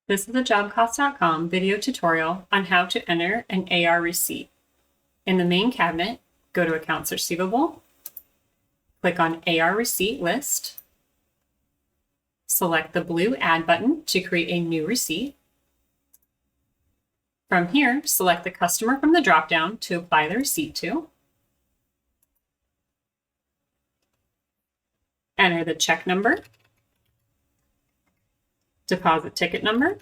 This is a JobCost.com video tutorial on how to enter an AR receipt. In the main cabinet, go to Accounts Receivable, click on AR Receipt List, select the blue Add button to create a new receipt. From here, select the customer from the dropdown to apply the receipt to. Enter the check number, deposit ticket number,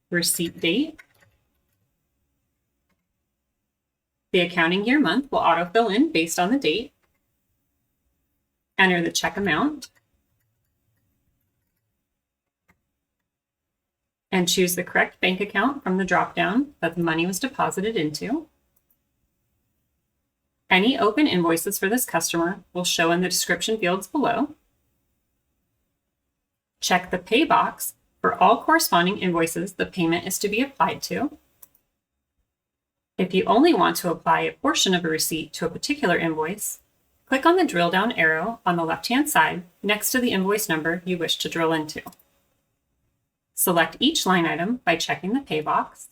receipt date. The accounting year month will autofill in based on the date. Enter the check amount and choose the correct bank account from the dropdown that the money was deposited into. Any open invoices for this customer will show in the description fields below. Check the Pay box for all corresponding invoices the payment is to be applied to. If you only want to apply a portion of a receipt to a particular invoice, click on the drill down arrow on the left-hand side next to the invoice number you wish to drill into. Select each line item by checking the Pay box.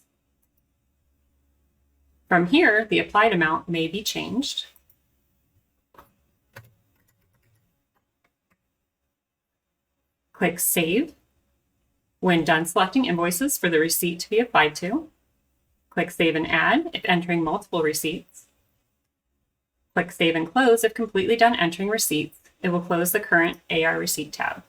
From here, the applied amount may be changed. Click Save. When done selecting invoices for the receipt to be applied to, click Save and Add if entering multiple receipts. Click Save and Close if completely done entering receipts. It will close the current AR Receipt tab.